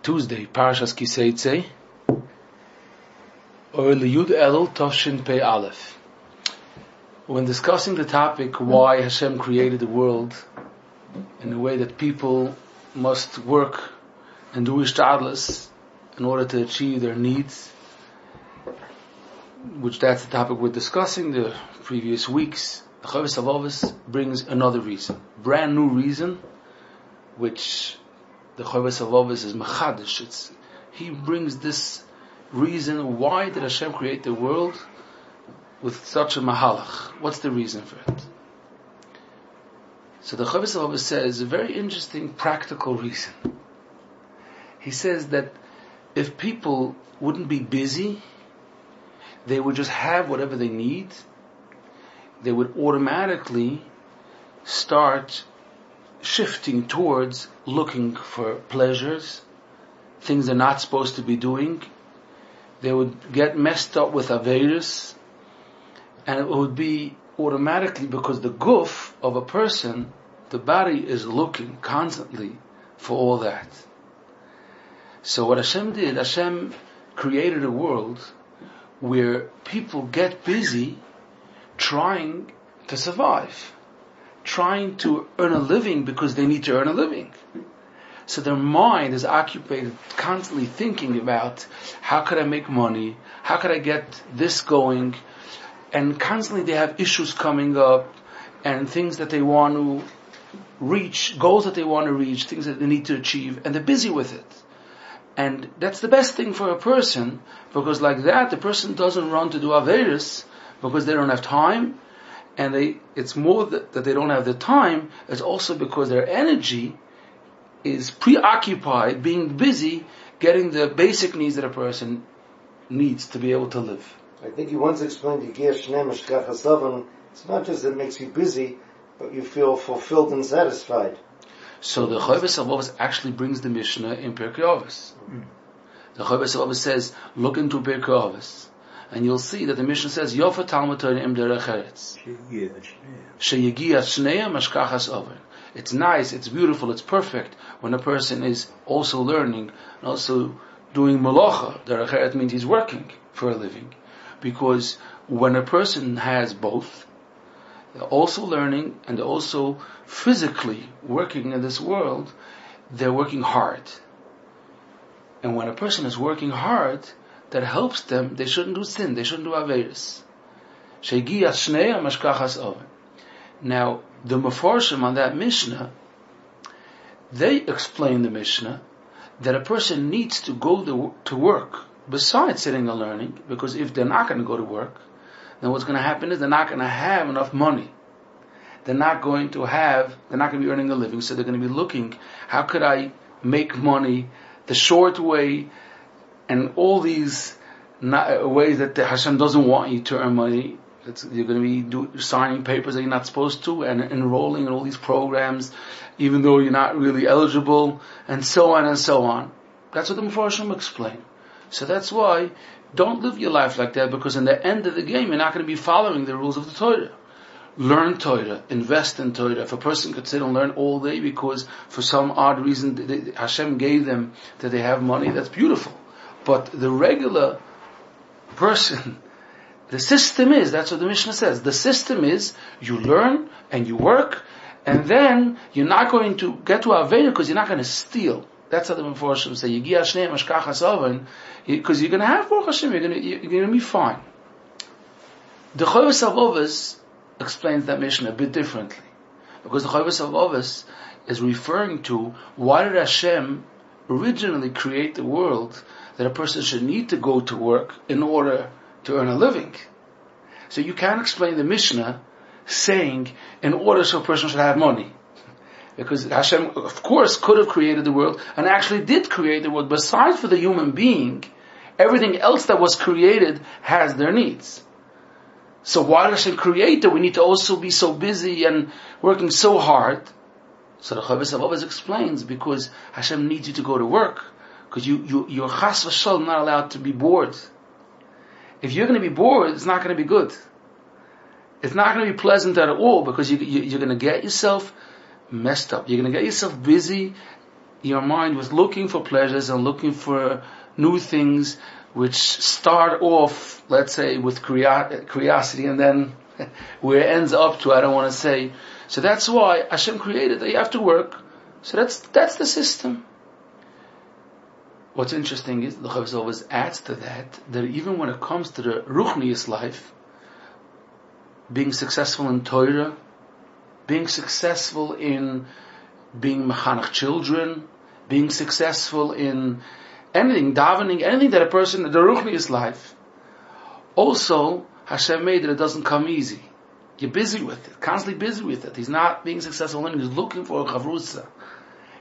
Tuesday, Parashas Kiseitze, or Liyud Elul Toshin Pei Aleph. When discussing the topic why Hashem created the world in a way that people must work and do ishtadlus in order to achieve their needs, which that's the topic we're discussing the previous weeks, the Chovos HaLevavos brings another reason, brand new reason, which the Chovos HaLevavos is mechadish. He brings this reason, why did Hashem create the world with such a mahalach? What's the reason for it? So the Chovos HaLevavos says a very interesting practical reason. He says that if people wouldn't be busy, they would just have whatever they need, they would automatically start shifting towards looking for pleasures, things they're not supposed to be doing. They would get messed up with Aveirus, and it would be automatically because the guf of a person, the body is looking constantly for all that. So what Hashem did, Hashem created a world where people get busy trying to survive, trying to earn a living because they need to earn a living. So their mind is occupied constantly thinking about how could I make money, how could I get this going, and constantly they have issues coming up and things that they want to reach, goals that they want to reach, things that they need to achieve, and they're busy with it. And that's the best thing for a person, because like that the person doesn't run to do Aveirus because they don't have time, and it's more that they don't have the time, it's also because their energy is preoccupied, being busy, getting the basic needs that a person needs to be able to live. I think you once explained, it's not just that it makes you busy, but you feel fulfilled and satisfied. So the Chovos HaLevavos actually brings the Mishnah in Pirkei Avos. The Chovos HaLevavos says, look into Pirkei Avos, and you'll see that the Mishnah says, Yofa Talmud Torah im derech eretz. Sheyegia shneya mashkachas oven. It's nice, it's beautiful, it's perfect when a person is also learning and also doing malacha. Derech eretz means he's working for a living. Because when a person has both, they're also learning and they're also physically working in this world, they're working hard. And when a person is working hard, that helps them, they shouldn't do sin, they shouldn't do Aveirus. Shegia shneya mashkachas oven. Now, the Mefarshim on that Mishnah, they explain the Mishnah that a person needs to go to work besides sitting and learning, because if they're not going to go to work, then what's going to happen is they're not going to have enough money. They're not going to be earning a living, so they're going to be looking, how could I make money the short way, and all these ways that Hashem doesn't want you to earn money. You're going to be signing papers that you're not supposed to, and enrolling in all these programs, even though you're not really eligible, and so on and so on. That's what the Mefarshim explain. So that's why, don't live your life like that, because in the end of the game, you're not going to be following the rules of the Torah. Learn Torah, invest in Torah. If a person could sit and learn all day because for some odd reason Hashem gave them that they have money, that's beautiful. But the regular person, the system is, that's what the Mishnah says, the system is, you learn and you work, and then you're not going to get to Aveirus because you're not going to steal. That's how the Mefarshim say, Yegia Shnei Mashkachas Oven, because you're going to have Baruch Hashem, you're going to be fine. The Chovos HaLevavos explains that Mishnah a bit differently, because the Chovos HaLevavos is referring to why did Hashem originally create the world that a person should need to go to work in order to earn a living. So you can't explain the Mishnah saying in order so a person should have money. Because Hashem, of course, could have created the world, and actually did create the world. Besides for the human being, everything else that was created has their needs. So why did Hashem create that we need to also be so busy and working so hard? So the Chovos HaLevavos explains, because Hashem needs you to go to work, because you're chas v'shalom not allowed to be bored. If you're going to be bored, it's not going to be good. It's not going to be pleasant at all, because you're going to get yourself messed up. You're going to get yourself busy your mind was looking for pleasures and looking for new things, which start off, let's say, with curiosity, and then where it ends up to, I don't want to say. So that's why Hashem created that you have to work. So that's the system. What's interesting is the Chavos always adds to that even when it comes to the Ruchnius life, being successful in Torah, being successful in being mechanech children, being successful in anything, davening, anything that a person, the Ruchnius life, also Hashem made that it doesn't come easy. You're busy with it, constantly busy with it. He's not being successful in it. He's looking for a chavrusa.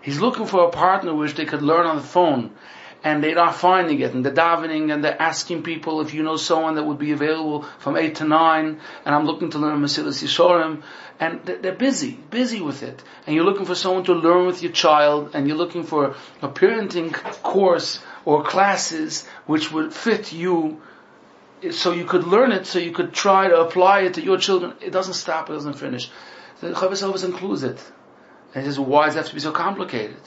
He's looking for a partner which they could learn on the phone, and they're not finding it, and they're davening, and they're asking people if you know someone that would be available from 8 to 9, and I'm looking to learn Mesilas Yesharim, and they're busy with it. And you're looking for someone to learn with your child, and you're looking for a parenting course or classes which would fit you, so you could learn it, so you could try to apply it to your children. It doesn't stop, it doesn't finish. The Chavos always includes it. And he says, why does it have to be so complicated?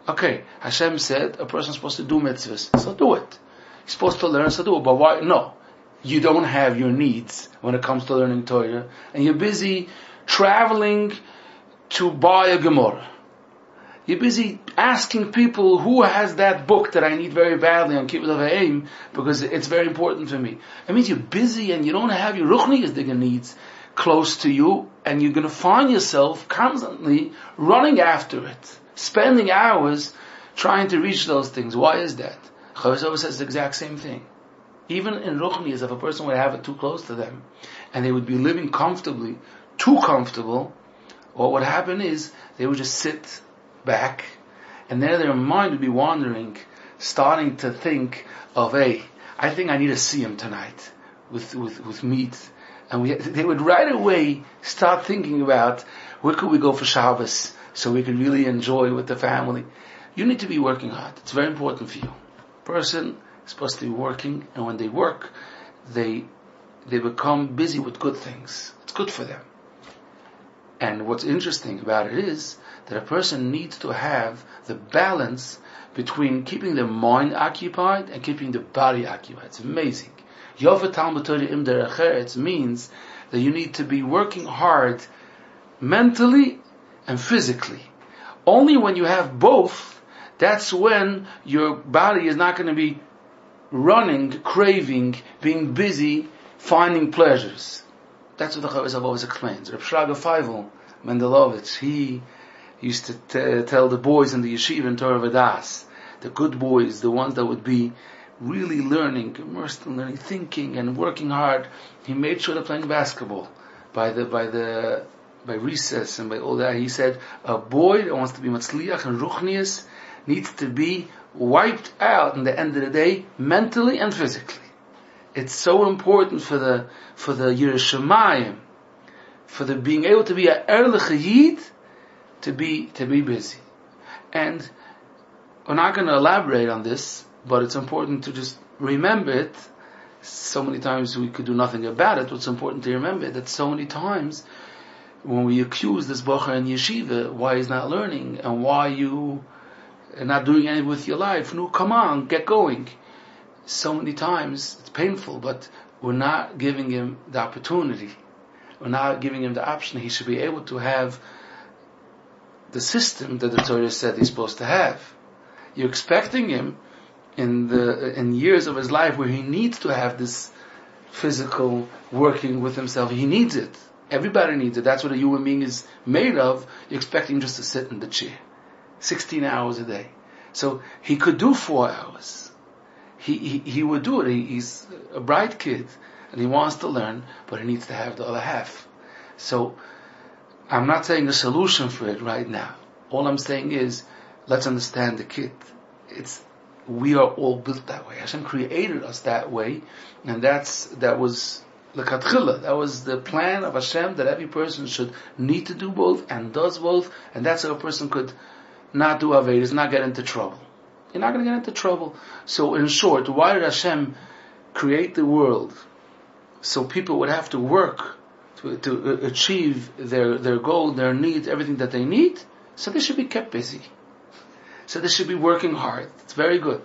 Okay, Hashem said a person's supposed to do mitzvahs, so do it. You're supposed to learn, so do it. But why? No. You don't have your needs when it comes to learning Torah, and you're busy traveling to buy a Gemara. You're busy asking people who has that book that I need very badly on Kibbutz Avayim because it's very important for me. It means you're busy and you don't have your Ruchnius needs close to you, and you're going to find yourself constantly running after it, spending hours trying to reach those things. Why is that? Chavos says the exact same thing. Even in Ruchnius, if a person would have it too close to them, and they would be living comfortably, too comfortable, what would happen is they would just sit back, and then their mind would be wandering, starting to think of, hey, I think I need to see him tonight with meat. And they would right away start thinking about where could we go for Shabbos so we could really enjoy with the family. You need to be working hard. It's very important for you. Person is supposed to be working, and when they work, they become busy with good things. It's good for them. And what's interesting about it is that a person needs to have the balance between keeping the mind occupied and keeping the body occupied. It's amazing. Yofa Talmud Torah Im Derech Eretz means that you need to be working hard mentally and physically. Only when you have both, that's when your body is not going to be running, craving, being busy, finding pleasures. That's what the Chavos always explains. Reb Shraga Feivel Mendelovitz, he used to tell the boys in the yeshiva in Torah Vadas, the good boys, the ones that would be really learning, immersed in learning, thinking and working hard. He made sure they're playing basketball by recess and by all that. He said a boy that wants to be matzliach and ruchnius needs to be wiped out in the end of the day, mentally and physically. It's so important for the Yiras Shamayim, for the being able to be a ehrlich yid, to be busy. And we're not going to elaborate on this, but it's important to just remember it. So many times we could do nothing about it. What's important to remember that so many times when we accuse this bocher in yeshiva, why he's not learning and why you are not doing anything with your life. No, come on, get going. So many times it's painful, but we're not giving him the opportunity. We're not giving him the option. He should be able to have the system that the Torah said he's supposed to have. You're expecting him in years of his life where he needs to have this physical working with himself. He needs it. Everybody needs it. That's what a human being is made of. You're expecting him just to sit in the chair 16 hours a day. So he could do 4 hours. He would do it. He's a bright kid and he wants to learn, but he needs to have the other half. So I'm not saying a solution for it right now. All I'm saying is, let's understand the kid. We are all built that way. Hashem created us that way, and that was l'katchila. That was the plan of Hashem, that every person should need to do both and does both, and that's how a person could not do Avedas, not get into trouble. You're not going to get into trouble. So in short, why did Hashem create the world? So people would have to work to achieve their goal, their needs, everything that they need. So they should be kept busy. So they should be working hard. It's very good.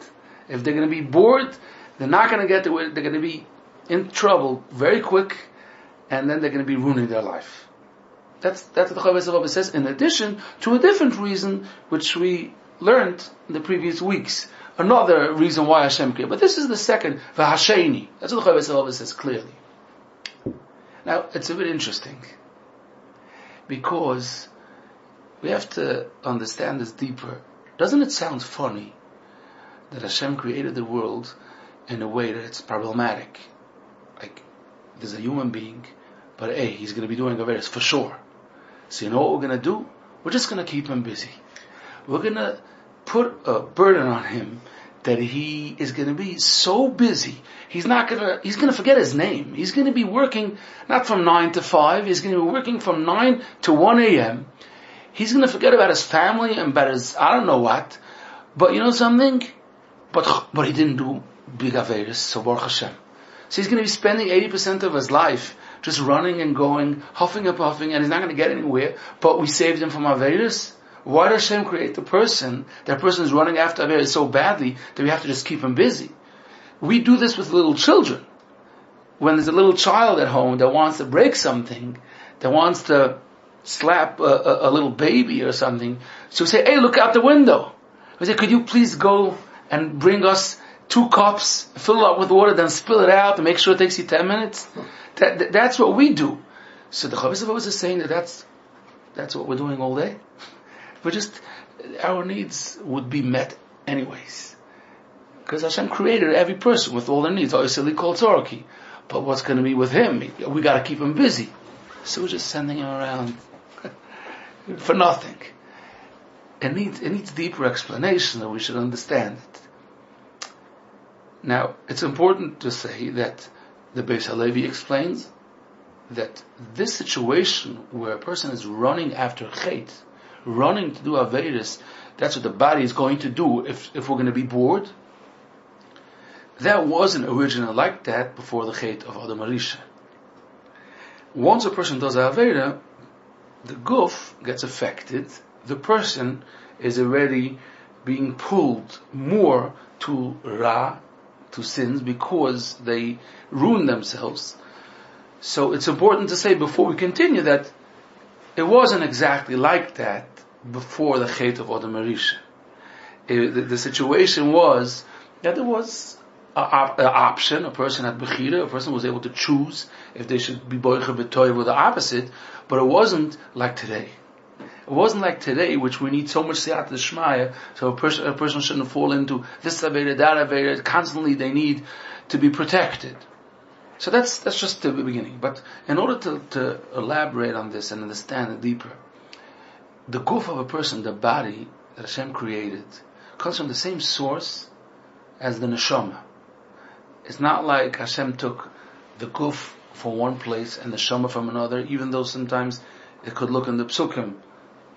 If they're going to be bored, they're not going to get to it. They're going to be in trouble very quick, and then they're going to be ruining their life. That's what the Chovos says, in addition to a different reason, which we learned in the previous weeks. Another reason why Hashem created. But this is the second, V'hasheni. That's what the Chovos says clearly. Now, it's a bit interesting, because we have to understand this deeper. Doesn't it sound funny that Hashem created the world in a way that it's problematic? Like, there's a human being, but hey, he's going to be doing Averis for sure. So you know what we're going to do? We're just going to keep him busy. We're going to put a burden on him that he is going to be so busy. He's going to forget his name. He's going to be working not from 9 to 5. He's going to be working from 9 to 1 a.m. He's going to forget about his family and about his, I don't know what. But you know something? But he didn't do big Averis, so Baruch Hashem. So he's going to be spending 80% of his life just running and going, huffing and puffing, and he's not going to get anywhere, but we saved him from Averis. Why does Hashem create the person? That person is running after Averis so badly that we have to just keep him busy. We do this with little children. When there's a little child at home that wants to break something, that wants to slap a little baby or something, so we say, hey, look out the window. We say, could you please go and bring us 2 cups, fill it up with water, then spill it out, and make sure it takes you 10 minutes? That's what we do. So the Chovos is saying that's what we're doing all day. Our needs would be met anyways. Because Hashem created every person with all their needs. Obviously called Tzorki. But what's going to be with him? We got to keep him busy. So we're just sending him around for nothing. It needs deeper explanation that we should understand it. Now, it's important to say that the Beis Halevi explains that this situation where a person is running after Chet, running to do Averis, that's what the body is going to do if we're going to be bored. That wasn't originally like that before the Chet of Adam Arisha. Once a person does Avera, the guf gets affected, the person is already being pulled more to Ra, to sins, because they ruin themselves. So it's important to say before we continue that it wasn't exactly like that before the Chet of Adam Arisha. The situation was that there was an option, a person had Bechira, a person was able to choose if they should be Boicha B'Toiv or the opposite, but it wasn't like today. It wasn't like today, which we need so much Siyat D'Shmaya, so a person shouldn't fall into this Avera, that Avera. Constantly they need to be protected. So that's just the beginning. But in order to elaborate on this and understand it deeper, the guf of a person, the body that Hashem created, comes from the same source as the neshama. It's not like Hashem took the guf from one place and the neshama from another, even though sometimes it could look in the psukim.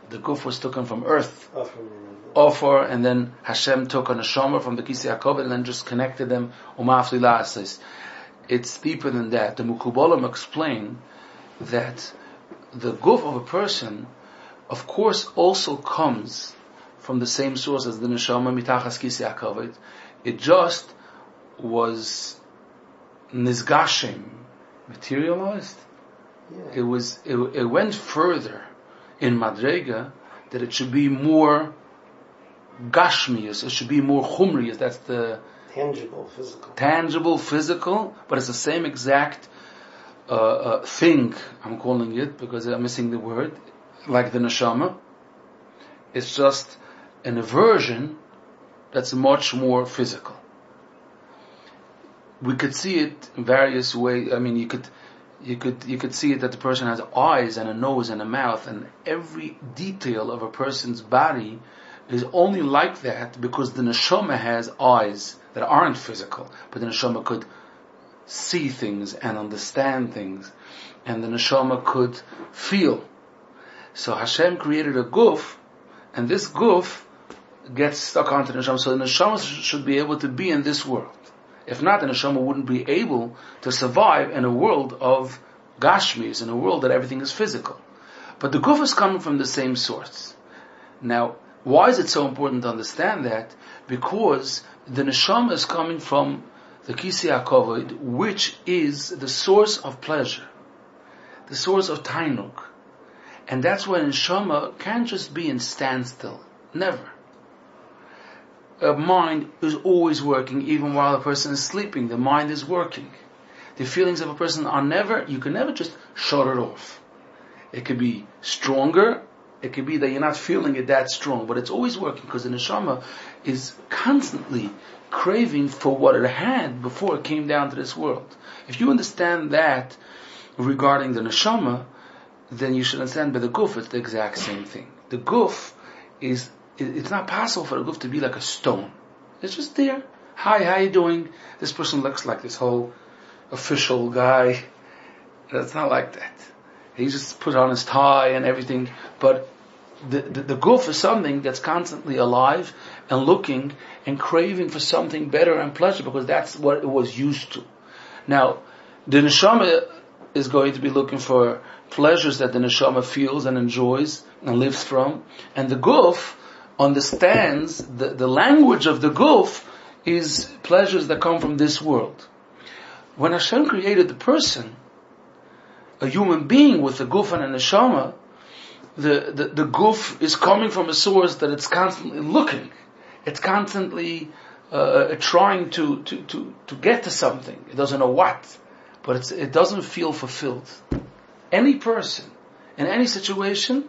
The guf was taken from earth, Ofer, and then Hashem took a neshama from the Kisei HaKavod and then just connected them. It's deeper than that. The Mukubalim explain that the guf of a person, of course, also comes from the same source as the neshama mitachas Kisei HaKavod. It just was nizgashim, materialized. Yeah. It went further in Madrega that it should be more gashmius, it should be more chumrius. That's the tangible, physical, but it's the same exact thing. I'm calling it because I'm missing the word. Like the neshama, it's just an aversion that's much more physical. We could see it in various ways. I mean, you could see it that the person has eyes and a nose and a mouth, and every detail of a person's body is only like that because the neshama has eyes that aren't physical, but the neshama could see things and understand things, and the neshama could feel. So Hashem created a guf, and this guf gets stuck onto the neshama. So the neshama should be able to be in this world. If not, the neshama wouldn't be able to survive in a world of in a world that everything is physical. But the guf is coming from the same source. Now, Why is it so important to understand that? Because the neshama is coming from the Kisei HaKavod, which is the source of pleasure, the source of tainug. And that's why neshama can't just be in standstill. Never. A mind is always working, even while a person is sleeping. The mind is working. The feelings of a person you can never just shut it off. It could be stronger, it could be that you're not feeling it that strong, but it's always working because the neshama is constantly craving for what it had before it came down to this world. If you understand that regarding the neshama, then you should understand by the guf it's the exact same thing. The guf it's not possible for the guf to be like a stone. It's just there. Hi, how you doing? This person looks like this whole official guy. It's not like that. He just put on his tie and everything, but the guf is something that's constantly alive and looking and craving for something better and pleasure because that's what it was used to. Now, the neshama is going to be looking for pleasures that the neshama feels and enjoys and lives from, and the guf understands the language of the guf is pleasures that come from this world. When Hashem created the person, a human being with a guf and a neshama, the guf is coming from a source that it's constantly looking. It's constantly trying to get to something. It doesn't know what, but it doesn't feel fulfilled. Any person, in any situation,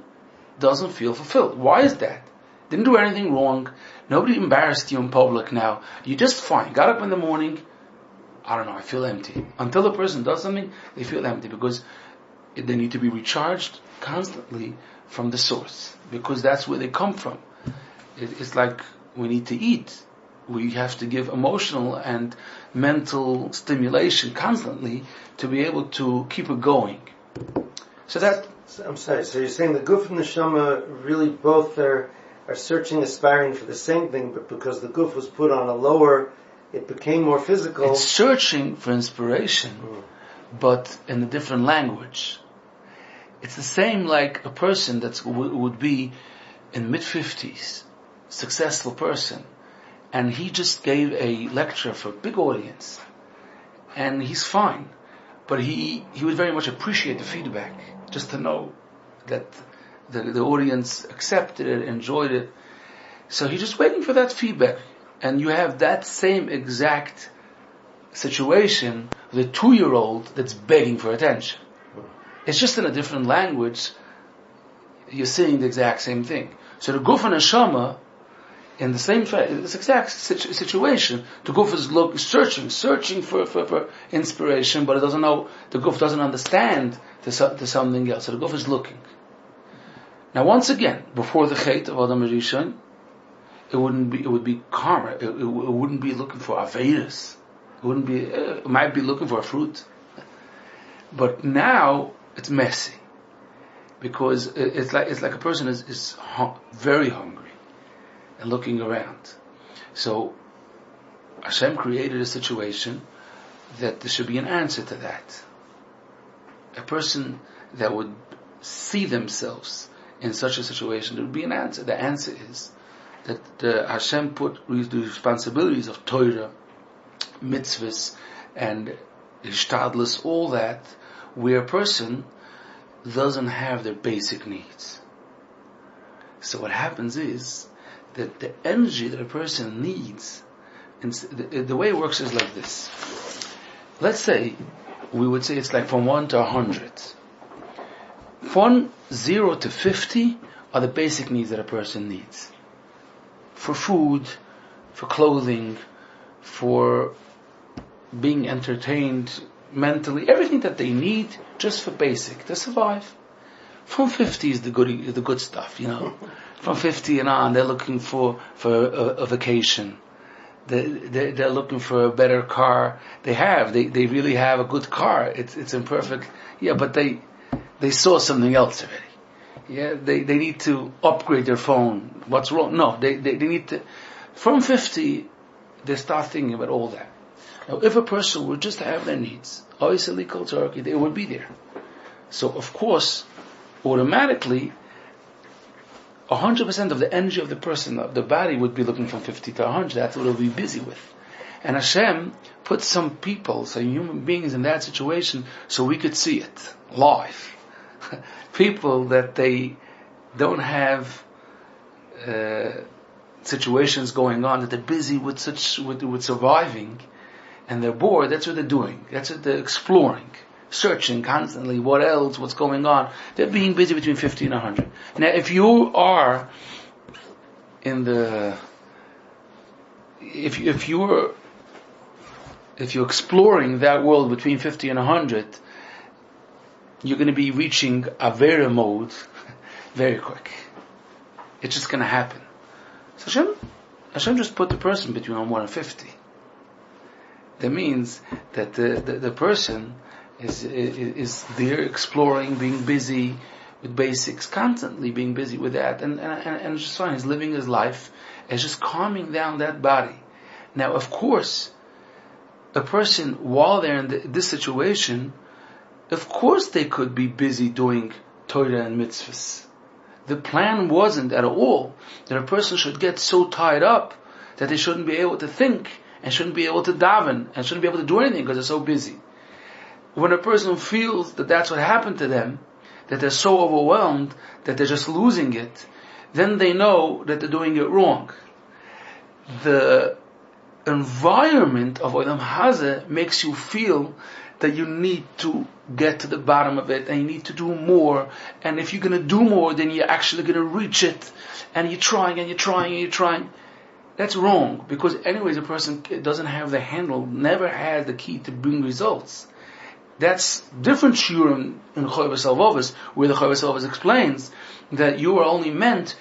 doesn't feel fulfilled. Why is that? Didn't do anything wrong. Nobody embarrassed you in public now. You're just fine. Got up in the morning, I don't know, I feel empty. Until a person does something, they feel empty because they need to be recharged constantly from the source, because that's where they come from. It's like we need to eat. We have to give emotional and mental stimulation constantly to be able to keep it going. I'm sorry, so you're saying the guf and the neshama really both are searching, aspiring for the same thing, but because the guf was put on a lower, it became more physical. It's searching for inspiration, but in a different language. It's the same like a person that would be in mid-50s, successful person, and he just gave a lecture for a big audience, and he's fine, but he would very much appreciate the feedback, just to know that the audience accepted it, enjoyed it. So he's just waiting for that feedback. And you have that same exact situation with a 2-year-old that's begging for attention. It's just in a different language. You're seeing the exact same thing. So the guf and neshama, in the same this exact situation, the guf is searching for inspiration, but it doesn't know. The guf doesn't understand to something else. So the guf is looking. Now, once again, before the chait of Adam Rishon, it would be karma. It wouldn't be looking for avedas. It might be looking for a fruit. But now it's messy, because it's like a person is very hungry and looking around. So Hashem created a situation that there should be an answer to that. A person that would see themselves in such a situation, there would be an answer. The answer is that Hashem put the responsibilities of Torah, mitzvahs, and hishtadlus, all that, where a person doesn't have their basic needs. So what happens is that the energy that a person needs, the way it works is like this. Let's say, we would say it's like from 1 to 100. From 0 to 50 are the basic needs that a person needs. For food, for clothing, for being entertained mentally, everything that they need just for basic, to survive. From 50 is the good stuff, From 50 and on, they're looking for a vacation. They're looking for a better car. They really have a good car. It's imperfect. Yeah, but they saw something else already. Yeah, they need to upgrade their phone. What's wrong? No, they need to. From 50, they start thinking about all that. Now, if a person would just have their needs, obviously, they would be there. So, of course, automatically, 100% of the energy of the person, of the body, would be looking from 50 to 100. That's what it'll be busy with. And Hashem put some people, some human beings in that situation so we could see it live. People that they don't have situations going on, that they're busy with surviving, and they're bored. That's what they're doing. That's what they're exploring, searching constantly. What else? What's going on? They're being busy between 50 and 100. Now, if you are in the, if you're exploring that world between 50 and 100, you're going to be reaching Avera mode very quick. It's just going to happen. So Hashem just put the person between 1 and 50. That means that the person is there exploring, being busy with basics, constantly being busy with that, and it's just fine. He's living his life, and just calming down that body. Now, of course, a person, while they're in this situation, of course they could be busy doing Torah and mitzvahs. The plan wasn't at all that a person should get so tied up that they shouldn't be able to think, and shouldn't be able to daven, and shouldn't be able to do anything because they're so busy. When a person feels that that's what happened to them, that they're so overwhelmed that they're just losing it, then they know that they're doing it wrong. The environment of Olam Hazeh makes you feel that you need to get to the bottom of it, and you need to do more, and if you're going to do more, then you're actually going to reach it, and you're trying, and you're trying, and you're trying. That's wrong, because anyways, a person doesn't have the handle, never has the key to bring results. That's different shiur in Choyves Halvavos, where the Choyves Halvavos explains that you are only meant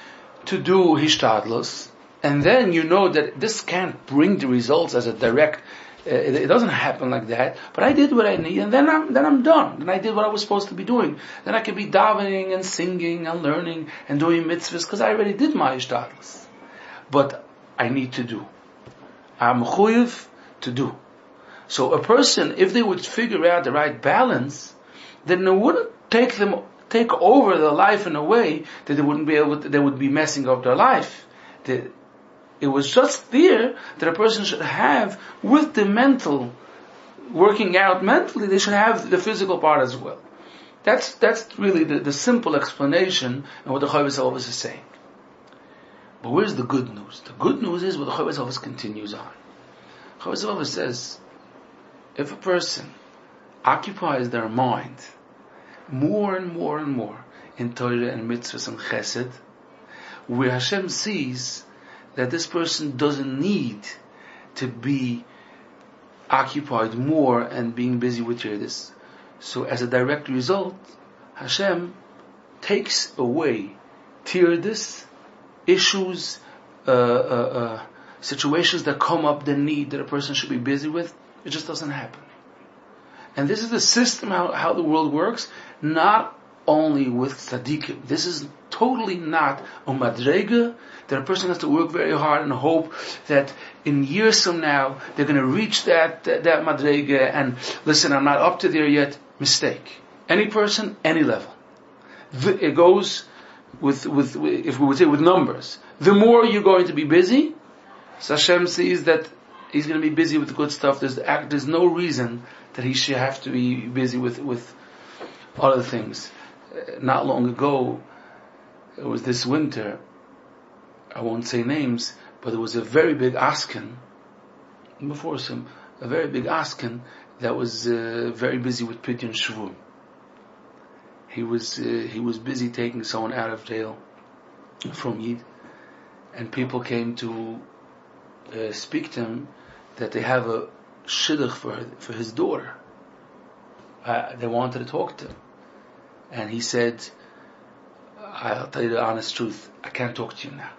to do hishtadlus, and then you know that this can't bring the results as a direct. It doesn't happen like that. But I did what I need, and then I'm done. Then I did what I was supposed to be doing. Then I can be davening and singing and learning and doing mitzvahs because I already did my hishtadlus. But I need to do. I'm mechuyev to do. So a person, if they would figure out the right balance, then it wouldn't take over their life in a way that they wouldn't be able to, they would be messing up their life. It was just there that a person should have, with the mental, working out mentally, they should have the physical part as well. That's really the simple explanation of what the Choyves Halvavos is saying. But where's the good news? The good news is what the Choyves Halvavos continues on. Choyves Halvavos says, if a person occupies their mind more and more and more in Torah and mitzvahs and chesed, where Hashem sees that this person doesn't need to be occupied more and being busy with Yiddish. So as a direct result, Hashem takes away tirdis, issues, situations that come up, the need that a person should be busy with. It just doesn't happen. And this is the system, how the world works, not only with tzaddikim. This is totally not a madrega that a person has to work very hard and hope that in years from now they're going to reach that madrega, and listen, I'm not up to there yet. Mistake. Any person, any level. It goes with if we would say with numbers. The more you're going to be busy, so Hashem sees that he's going to be busy with the good stuff. There's no reason that he should have to be busy with other things. Not long ago, it was this winter, I won't say names, but there was a very big asken, before some, a very big asken that was very busy with Pidyon Shvur. He was busy taking someone out of jail from Yid, and people came to speak to him that they have a shidduch for his daughter. They wanted to talk to him, and he said, I'll tell you the honest truth, I can't talk to you now.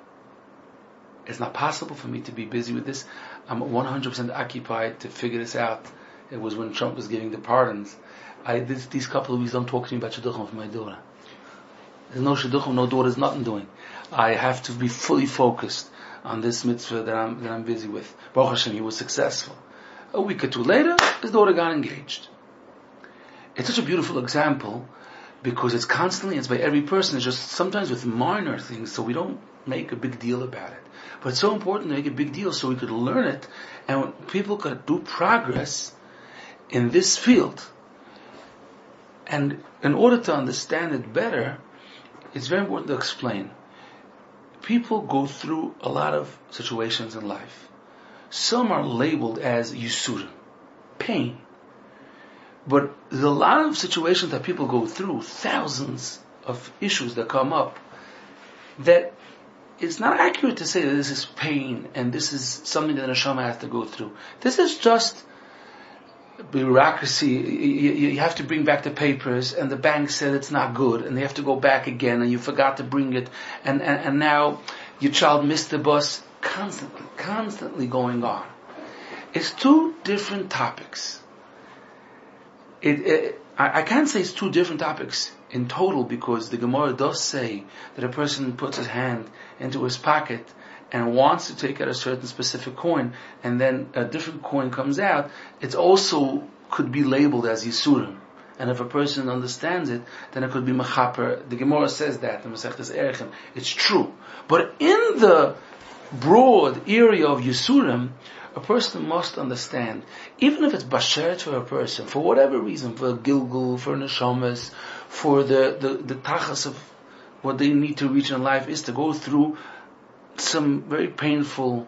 It's not possible for me to be busy with this. I'm 100% occupied to figure this out. It was when Trump was giving the pardons. These couple of weeks don't talk to me about shidduchim for my daughter. There's no shidduchim, no daughter's nothing doing. I have to be fully focused on this mitzvah that I'm busy with. Baruch Hashem, he was successful. A week or two later, his daughter got engaged. It's such a beautiful example, because it's constantly, it's by every person. It's just sometimes with minor things, so we don't make a big deal about it. But it's so important to make a big deal so we could learn it, and people could do progress in this field. And in order to understand it better, it's very important to explain. People go through a lot of situations in life. Some are labeled as yisurim, pain. But there's a lot of situations that people go through, thousands of issues that come up, that it's not accurate to say that this is pain and this is something that a neshama has to go through. This is just bureaucracy. You have to bring back the papers, and the bank said it's not good, and they have to go back again, and you forgot to bring it, and now your child missed the bus. Constantly going on. It's two different topics. I can't say it's two different topics in total, because the Gemara does say that a person puts his hand into his pocket and wants to take out a certain specific coin, and then a different coin comes out. It also could be labeled as Yisurim. And if a person understands it, then it could be Mechaper. The Gemara says that, the Masechtas Erechem. It's true. But in the broad area of Yisurim, a person must understand, even if it's basher to a person, for whatever reason, for Gilgul, for Neshamas, for the tachas of what they need to reach in life, is to go through some very painful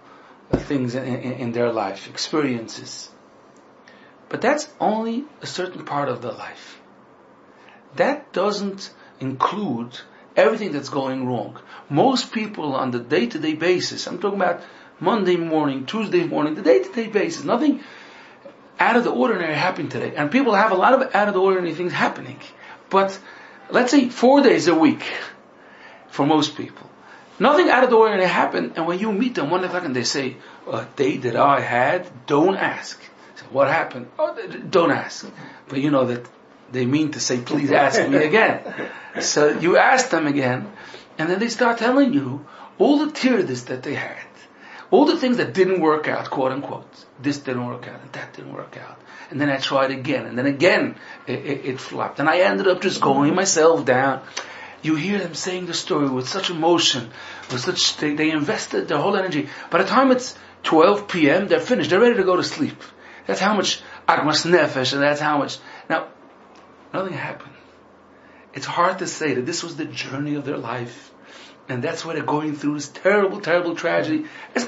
things in their life, experiences. But that's only a certain part of their life. That doesn't include everything that's going wrong. Most people on the day-to-day basis, I'm talking about Monday morning, Tuesday morning, the day-to-day basis, nothing out of the ordinary happened today. And people have a lot of out of the ordinary things happening. But let's say 4 days a week for most people. Nothing out of the ordinary happened, and when you meet them 1 o'clock and they say, a day that I had, don't ask. So what happened? Oh, don't ask. But you know that they mean to say, please ask me again. So you ask them again, and then they start telling you all the tirdas that they had. All the things that didn't work out, quote unquote. This didn't work out, and that didn't work out. And then I tried again, and then again it flopped. And I ended up just going myself down. You hear them saying the story with such emotion, with such, they invested their whole energy. By the time it's 12 p.m., they're finished, they're ready to go to sleep. That's how much agmas nefesh, and that's how much. Now, nothing happened. It's hard to say that this was the journey of their life, and that's what they're going through, this terrible, terrible tragedy. It's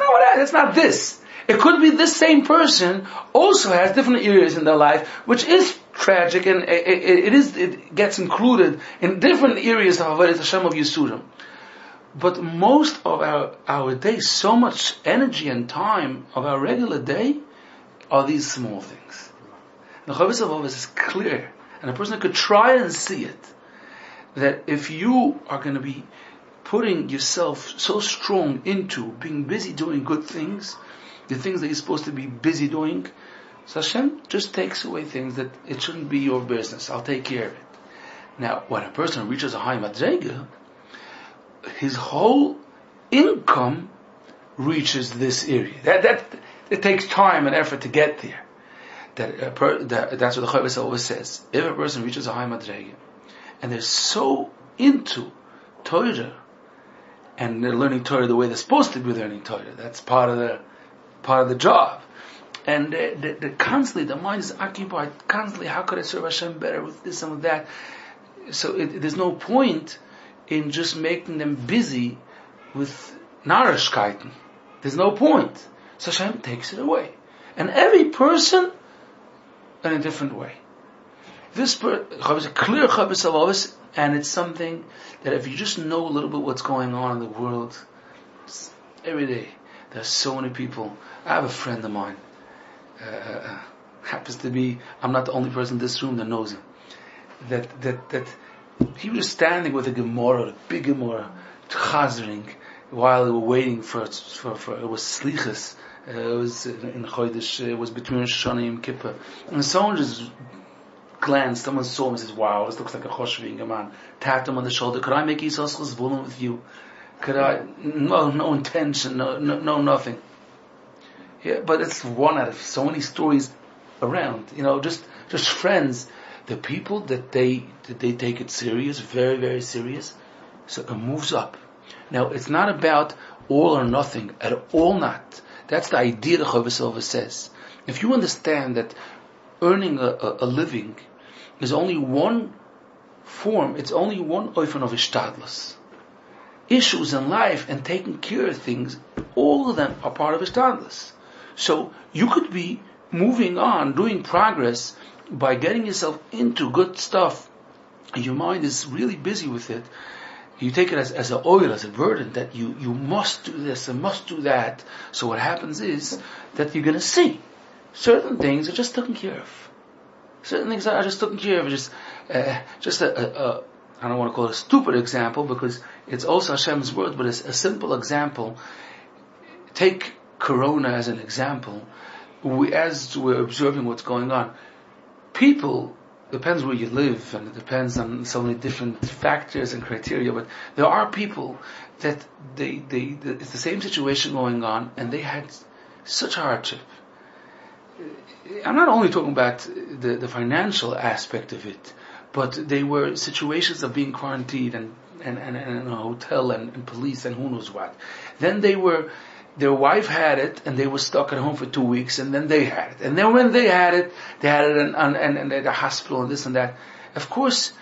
not this. It could be this same person also has different areas in their life, which is tragic, and it gets included in different areas of Avodas Hashem of Yisurim. But most of our day, so much energy and time of our regular day, are these small things. The Chovos HaLevavos is clear, and a person could try and see it, that if you are going to be putting yourself so strong into being busy doing good things, the things that you're supposed to be busy doing, so Hashem just takes away things that it shouldn't be your business. I'll take care of it. Now, when a person reaches a high madrega, his whole income reaches this area. That it takes time and effort to get there. That's what the Chovos always says. If a person reaches a high madrega, and they're so into Torah, and they're learning Torah the way they're supposed to be learning Torah, that's part of the job. And they're constantly, the mind is occupied constantly. How could I serve Hashem better with this and with that? So there's no point in just making them busy with narishkeiten. There's no point. So Hashem takes it away, and every person in a different way. This is a clear Chovos HaLevavos, and it's something that if you just know a little bit what's going on in the world, every day there's so many people. I have a friend of mine. Happens to be, I'm not the only person in this room that knows him. That he was standing with a Gemara, a big Gemara, chazering, while they were waiting for it was slichas. It was in Chodesh. It was between Rosh Hashanah and Kippur, and someone just glanced. Someone saw him and says, "Wow, this looks like a Choshving man." Tapped him on the shoulder. Could I make Yisrael Chazvulun with you? Could I? No intention, no nothing. Yeah, but it's one out of so many stories around. Just friends The people that they take it serious, very, very serious, so it moves up. Now, it's not about all or nothing, at all not. That's the idea the Chovos Silva says. If you understand that earning a living is only one form, it's only one oifen of ishtadlus. Issues in life and taking care of things, all of them are part of ishtadlus. So you could be moving on, doing progress by getting yourself into good stuff. Your mind is really busy with it. You take it as an oil, as a burden, that you must do this and must do that. So what happens is that you're going to see certain things are just taken care of. Certain things are just taken care of. Just a I don't want to call it a stupid example because it's also Hashem's word, but it's a simple example. Take Corona as an example. As we're observing what's going on, people, depends where you live, and it depends on so many different factors and criteria, but there are people that it's the same situation going on, and they had such hardship. I'm not only talking about the financial aspect of it, but they were situations of being quarantined and in a hotel and police and who knows what. Then their wife had it, and they were stuck at home for 2 weeks, and then they had it. And then when they had it and at the hospital and this and that. Of course,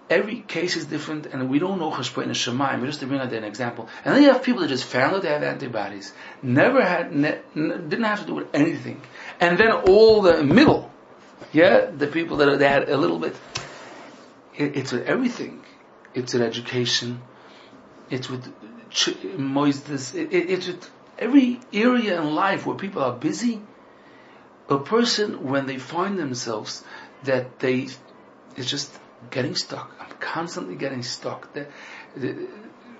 every case is different, and we don't know Cheshbon Shemayim, just to bring out an example. And then you have people that just found out they have antibodies, didn't have to do with anything. And then all the middle, the people that they had a little bit, it's with everything. It's with education, it's with moistus, it's with every area in life where people are busy. A person, when they find themselves that it's just getting stuck. I'm constantly getting stuck. We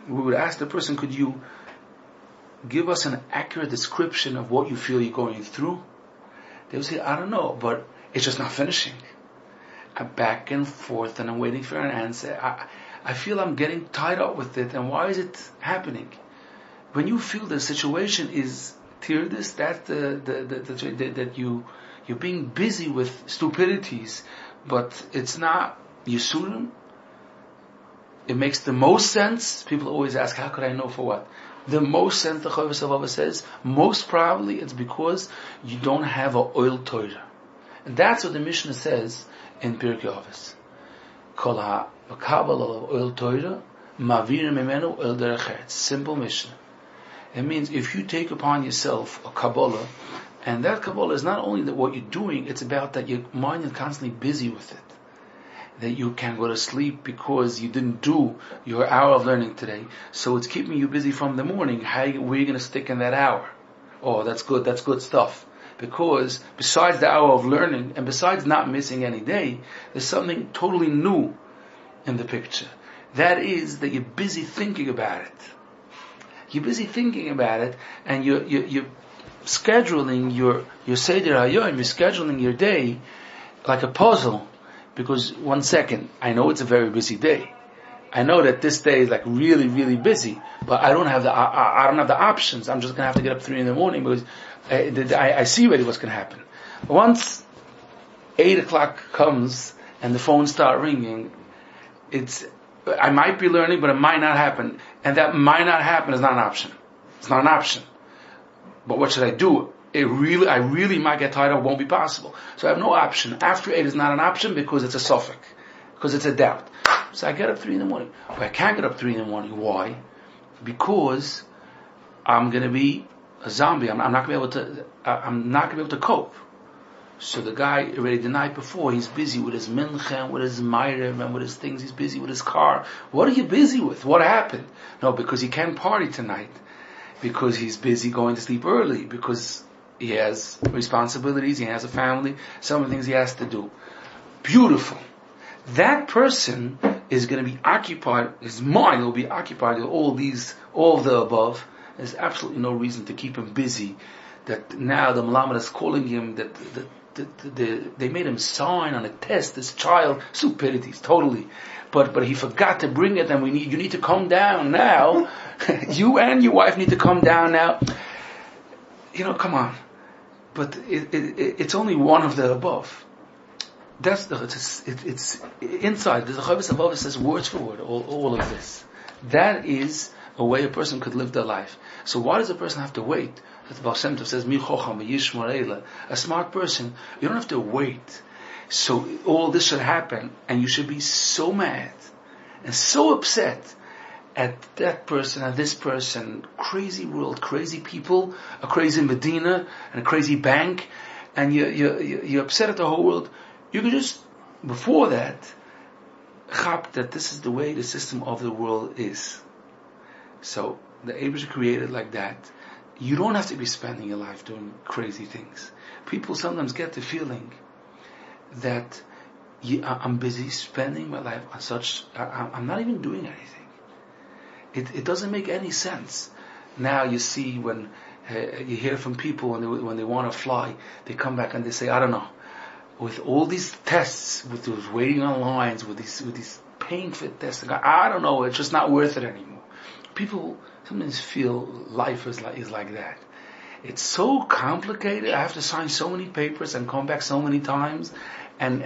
would ask the person, could you give us an accurate description of what you feel you're going through? They would say, I don't know, but it's just not finishing. I'm back and forth and I'm waiting for an answer. I feel I'm getting tied up with it, and why is it happening? When you feel the situation is tirdus, that's that you're being busy with stupidities, but it's not yisurim. It makes the most sense. People always ask, how could I know for what? The most sense, the Chovos Silva says, most probably it's because you don't have an oil Torah. And that's what the Mishnah says in Pirkei Avos. Kol ha'kabel oil Torah, mavir memenu oil derech eretz. Simple Mishnah. It means if you take upon yourself a Kabbalah, and that Kabbalah is not only that what you're doing, it's about that your mind is constantly busy with it. That you can't go to sleep because you didn't do your hour of learning today. So it's keeping you busy from the morning. Where are you going to stick in that hour? Oh, that's good stuff. Because besides the hour of learning, and besides not missing any day, there's something totally new in the picture. That is that you're busy thinking about it. You're busy thinking about it, and you're scheduling your Seder Hayom, you're scheduling your day like a puzzle. Because 1 second, I know it's a very busy day. I know that this day is like really, really busy, but I don't have the options. I'm just going to have to get up 3 a.m. because I see already what's going to happen. Once 8 o'clock comes and the phones start ringing, I might be learning, but it might not happen. And that might not happen is not an option. It's not an option. But what should I do? I really might get tired of it, won't be possible. So I have no option. After 8 is not an option because it's a suffix. Because it's a doubt. So I get up 3 a.m. But I can't get up 3 a.m. Why? Because I'm going to be a zombie. I'm not going to be able to cope. So the guy already the night before, he's busy with his mincha, with his ma'ariv, and with his things. He's busy with his car. What are you busy with? What happened? No, because he can't party tonight. Because he's busy going to sleep early. Because he has responsibilities. He has a family. Some of the things he has to do. Beautiful. That person is going to be occupied. His mind will be occupied with all of the above. There's absolutely no reason to keep him busy. That now the Malamed is calling him that they made him sign on a test, this child, stupidities, totally. But he forgot to bring it, and you need to come down now. You and your wife need to come down now. Come on. But it's only one of the above. That's it's inside. The Chovos HaLevavos says words for word all of this. That is a way a person could live their life. So why does a person have to wait? That the Baal Shem Tov says, a smart person, you don't have to wait. So all this should happen, and you should be so mad and so upset at that person and this person, crazy world, crazy people, a crazy Medina and a crazy bank, and you're upset at the whole world. You could just, before that, chap that this is the way the system of the world is. So the Abraham created like that. You don't have to be spending your life doing crazy things. People sometimes get the feeling that I'm busy spending my life on such. I'm not even doing anything. It doesn't make any sense. Now you see when you hear from people when they want to fly, they come back and they say, I don't know. With all these tests, with those waiting on lines, with these pain fit tests, I don't know. It's just not worth it anymore. People sometimes feel life is like that. It's so complicated. I have to sign so many papers and come back so many times, and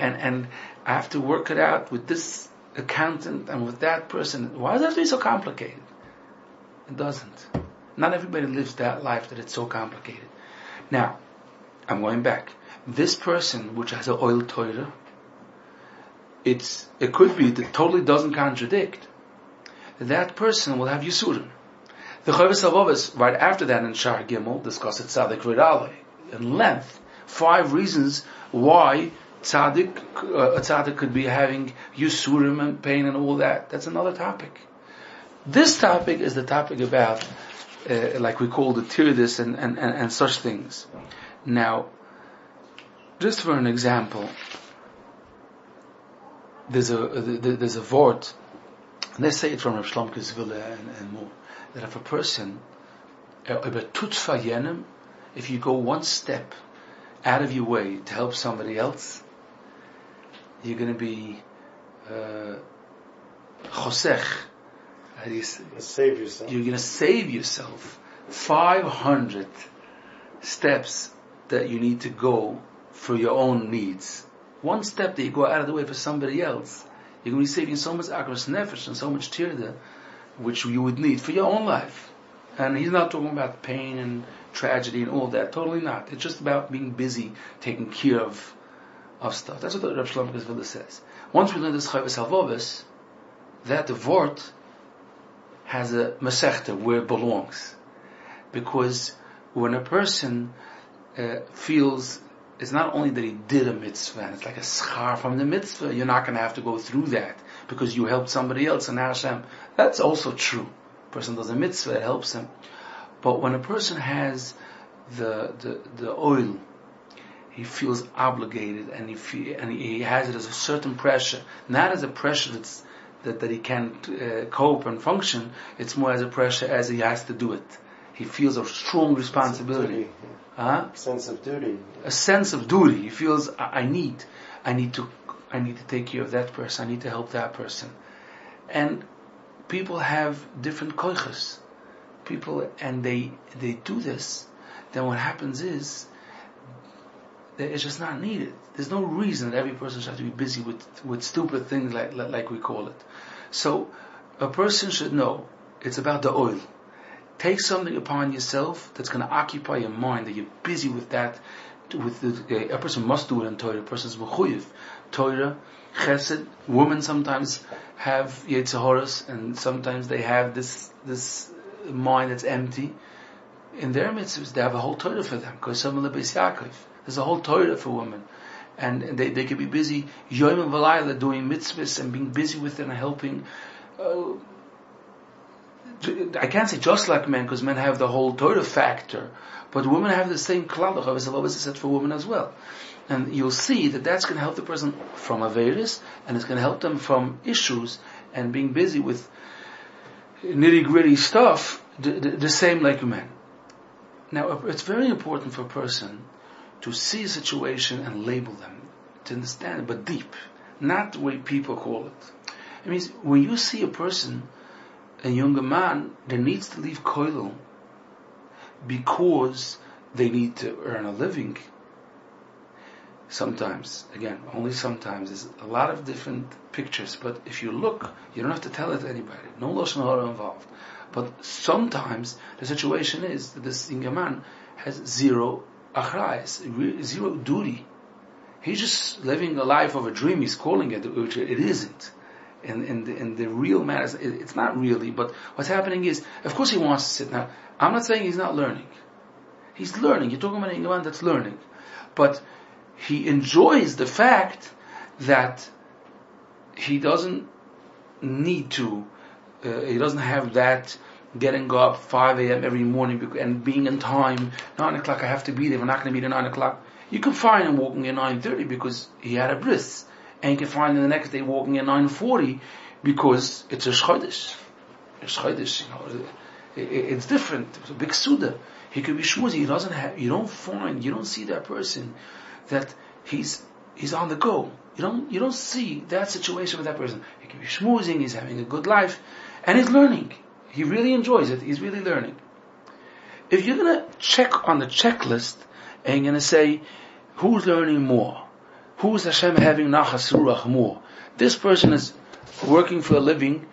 I have to work it out with this accountant and with that person. Why does it have to be so complicated? It doesn't. Not everybody lives that life that it's so complicated. Now, I'm going back. This person, which has an oil Torah, it could be that totally doesn't contradict. That person will have Yisurim. The Chovos HaLevavos, right after that in Shar Gimel, discuss it Tzadik Ridalei in length. 5 reasons why a tzaddik could be having Yisurim and pain and all that. That's another topic. This topic is the topic about, like we call the Tirdis and such things. Now, just for an example, there's a vort, and they say it from Rav Shlomo Zevila and more, that if a person, if you go one step out of your way to help somebody else, you're going to be chosech. Save yourself. You're going to save yourself 500 steps that you need to go for your own needs. One step that you go out of the way for somebody else, you're going to be saving so much akros nefesh and so much tirda, which you would need for your own life. And he's not talking about pain and tragedy and all that. Totally not. It's just about being busy, taking care of stuff. That's what the Rav Shlomo Zevila says. Once we learn this Chovos HaLevavos, that the vort has a masechta where it belongs. Because when a person feels, it's not only that he did a mitzvah, and it's like a schar from the mitzvah, you're not going to have to go through that because you helped somebody else and Hashem. That's also true. A person does a mitzvah, it helps him. But when a person has the oil, he feels obligated, and he has it as a certain pressure, not as a pressure that he can't cope and function. It's more as a pressure as he has to do it. He feels a strong responsibility. Sense of duty. A sense of duty. He feels I need to take care of that person. I need to help that person. And people have different koiches. People, and they do this. Then what happens is that it's just not needed. There's no reason that every person should have to be busy with stupid things like we call it. So a person should know it's about the oil. Take something upon yourself that's going to occupy your mind, that you're busy with that. A person must do it in Torah. A person's mechuyev. Torah, chesed. Women sometimes have yetzahoros, and sometimes they have this mind that's empty. In their mitzvahs, they have a whole Torah for them. Because some of the Beis Yaakov, there's a whole Torah for women, and they can be busy yom and v'layla doing mitzvahs and being busy with it and helping. I can't say just like men, because men have the whole Torah factor, but women have the same klal. Chovos HaLevavos is said for women as well, and you'll see that that's going to help the person from averis, and it's going to help them from issues and being busy with nitty gritty stuff. The same like men. Now, it's very important for a person to see a situation and label them, to understand it, but deep, not the way people call it. It means when you see a person, a younger man, that needs to leave koilel because they need to earn a living, sometimes, again, only sometimes, there's a lot of different pictures, but if you look, you don't have to tell it to anybody. No Lashon Hara involved. But sometimes the situation is that this young man has zero achrayas, zero duty. He's just living a life of a dream, he's calling it, which it isn't. In the real matters, it's not really, but what's happening is, of course he wants to sit. Now, I'm not saying he's not learning. He's learning. You're talking about a young man that's learning. But he enjoys the fact that he doesn't need to, he doesn't have that getting up 5 a.m. every morning and being in time, 9 o'clock I have to be there, we're not going to meet at 9 o'clock. You can find him walking at 9:30 because he had a bris. And you can find him the next day walking at 9:40 because it's a shchodesh. It's different. It's a big suda. He could be shmuzi. You don't see that person that he's on the go. You don't see that situation with that person. He could be schmoozing, he's having a good life, and he's learning. He really enjoys it. He's really learning. If you're going to check on the checklist and you're going to say, who's learning more? Who's Hashem having nachas ruach more? This person is working for a living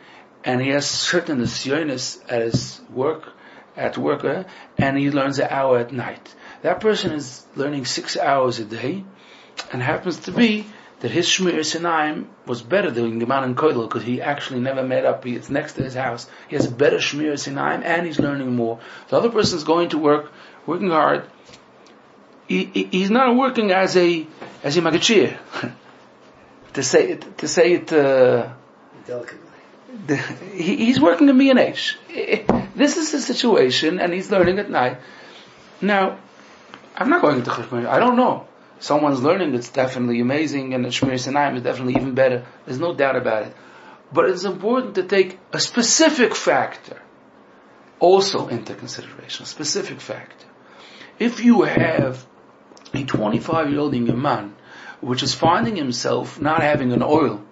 and he has certain nisyonos at his work, and he learns an hour at night. That person is learning 6 hours a day, and happens to be that his Shmir Sinayim was better than Geman and Koidel, because he actually never met up. It's next to his house. He has a better Shmir Sinayim, and he's learning more. The other person is going to work, working hard. He's not working as a magachir. to say it delicately. He's working in B&H. This is the situation, and he's learning at night. Now, I'm not going into Cheshbon. I don't know. Someone's learning, it's definitely amazing, and the Shmir Sinayim is definitely even better. There's no doubt about it. But it's important to take a specific factor also into consideration. A specific factor. If you have a 25-year-old young man which is finding himself not having an oil,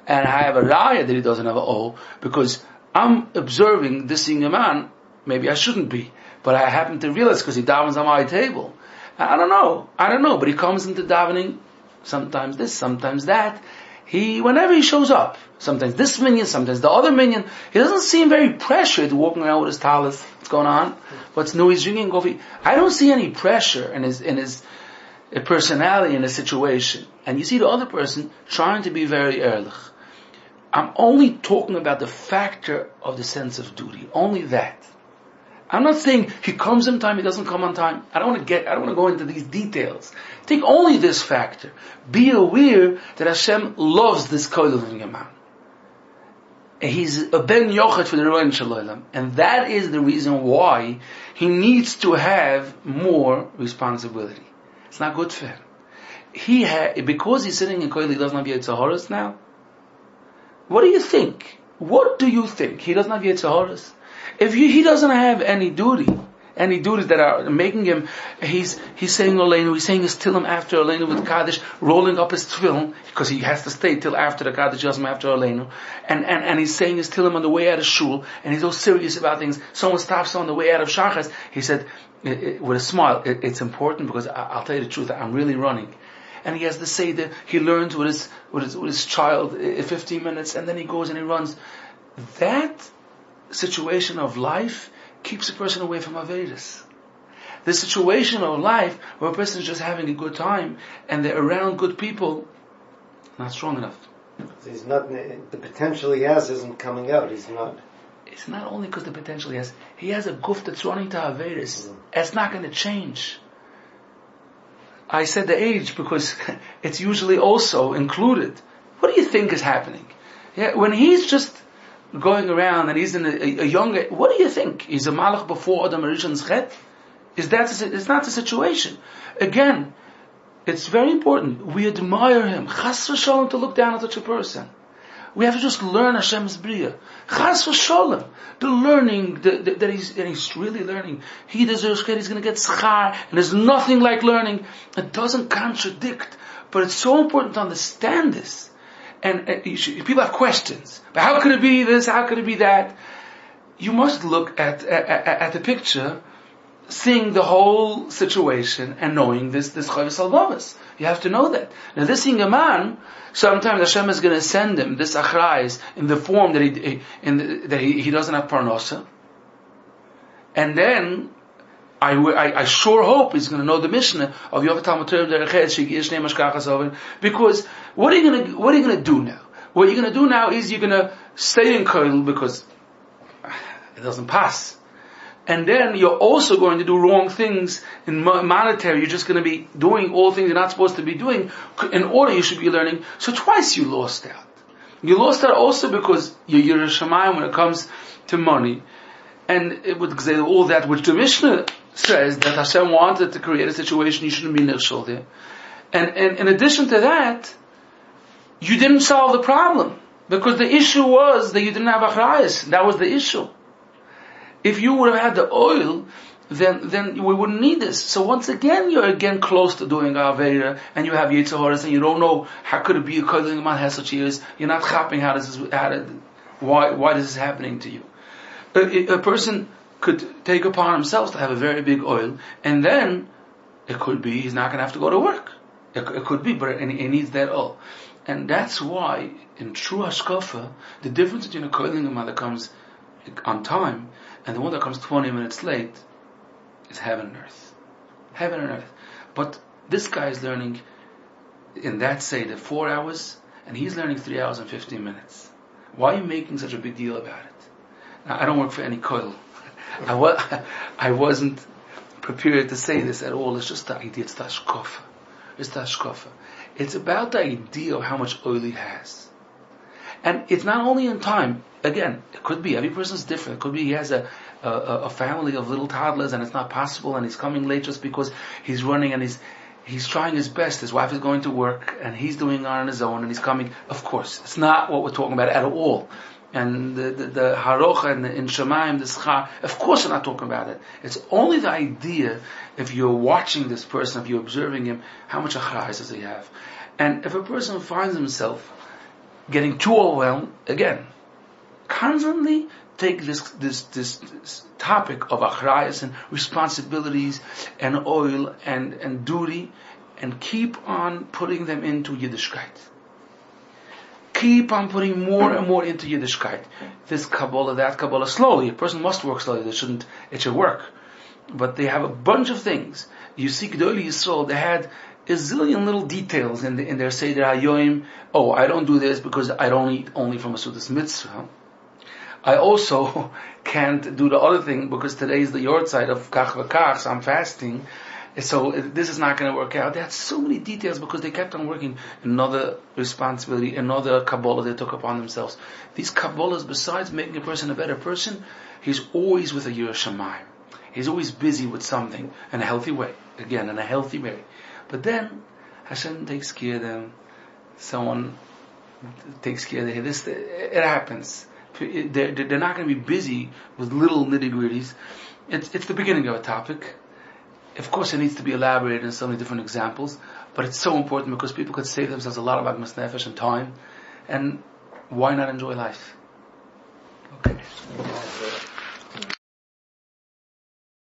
and I have a raya that he doesn't have an oil, because I'm observing this young man, maybe I shouldn't be, but I happen to realize because he davens on my table. I don't know, but he comes into davening, sometimes this, sometimes that. Whenever he shows up, sometimes this minion, sometimes the other minion, he doesn't seem very pressured walking around with his talis. What's going on? What's new? He's drinking coffee. I don't see any pressure in his personality, in his situation. And you see the other person trying to be very ehrlich. I'm only talking about the factor of the sense of duty. Only that. I'm not saying he comes on time, he doesn't come on time. I don't want to go into these details. Take only this factor. Be aware that Hashem loves this koilel in man. He's a ben yochet for the Roin Shalom. And that is the reason why he needs to have more responsibility. It's not good for him. Because he's sitting in koilel, he doesn't have Yetzaharas now. What do you think? He doesn't have Yetzaharas? If he doesn't have any duties that are making him, he's saying Aleinu, he's saying his Tillim after Aleinu with Kaddish, rolling up his Tefillin, because he has to stay till after the Kaddish Yosem after Aleinu, and he's saying his Tillim on the way out of Shul, and he's so serious about things. Someone stops on the way out of Shachas, he said, with a smile, it's important because I'll tell you the truth, I'm really running. And he has to say that he learns with his child 15 minutes, and then he goes and he runs. That situation of life keeps a person away from Averis. The situation of life where a person is just having a good time and they're around good people, not strong enough. He's not. The potential he has isn't coming out. He's not. It's not only because the potential he has a goof that's running to Averis. It's not going to change. I said the age because it's usually also included. What do you think is happening? Yeah, when he's just going around and he's in a young age, what do you think? He's a malach before Adam Rishon's chet? It's not the situation. Again, it's very important. We admire him. Chas v'sholem to look down at such a person. We have to just learn Hashem's bria. Chas v'sholem. The learning that he's really learning. He deserves credit. He's going to get schar, and there's nothing like learning. It doesn't contradict, but it's so important to understand this. And people have questions. But how could it be this? How could it be that? You must look at the picture seeing the whole situation and knowing this Chayvus Alvavis. You have to know that. Now this younger man, sometimes Hashem is going to send him this achrayis in the form that he doesn't have parnasa. And then I sure hope he's going to know the Mishnah of Yovel Talmud Torah Derech Eretz Shegi'ah Shnei Mashkachas Oven, because what are you going to do now? What you're going to do now is you're going to stay in Koil because it doesn't pass. And then you're also going to do wrong things in monetary. You're just going to be doing all things you're not supposed to be doing. In order you should be learning. So twice you lost out. You lost out also because you're a Shemayim when it comes to money. And it would say all that which the Mishnah says that Hashem wanted to create a situation you shouldn't be nirshal there. And in addition to that, you didn't solve the problem. Because the issue was that you didn't have achrayas. That was the issue. If you would have had the oil, then we wouldn't need this. So once again, you're again close to doing Avera, and you have Yetzer Hara, and you don't know how could it be a kodeling man has such years. You're not chapping why this is happening to you. A person could take upon himself to have a very big oil, and then it could be he's not going to have to go to work. It could be, but he needs that oil. And that's why, in true hashkafa, the difference between a kodeling man that comes on time and the one that comes 20 minutes late is heaven and earth. Heaven and earth. But this guy is learning in that Seder 4 hours, and he's learning 3 hours and 15 minutes. Why are you making such a big deal about it? Now, I don't work for any koil. I wasn't prepared to say this at all. It's just the idea. It's the hashkafa. It's the hashkafa. It's about the idea of how much oil he has. And it's not only in time. Again, it could be, every person's different. It could be he has a family of little toddlers and it's not possible and he's coming late just because he's running and he's trying his best. His wife is going to work and he's doing it on his own and he's coming. Of course, it's not what we're talking about at all. And the harocha and the in Shemayim, the schar, of course we're not talking about it. It's only the idea, if you're watching this person, if you're observing him, how much achrayas does he have? And if a person finds himself getting too overwhelmed, again, constantly take this topic of achrayas and responsibilities and oil and duty and keep on putting them into Yiddishkeit. Keep on putting more and more into Yiddishkeit. This Kabbalah, that Kabbalah, slowly. A person must work slowly. It should work. But they have a bunch of things. You see, Gedolei Yisrael, they had a zillion little details in their Seder HaYoim. Oh, I don't do this because I don't eat only from a Sudas Mitzvah. I also can't do the other thing because today is the Yortzeit of Kach V'Kach, so I'm fasting. So this is not going to work out. They had so many details because they kept on working. Another responsibility, another Kabbalah they took upon themselves. These Kabbalahs, besides making a person a better person, he's always with a Yirah Shamayim. He's always busy with something in a healthy way. Again, in a healthy way. But then Hashem takes care of them. Someone takes care of them. It happens. They're not going to be busy with little nitty-gritties. It's the beginning of a topic. Of course, it needs to be elaborated in so many different examples, but it's so important because people could save themselves a lot of agmas nefesh and time, and why not enjoy life? Okay.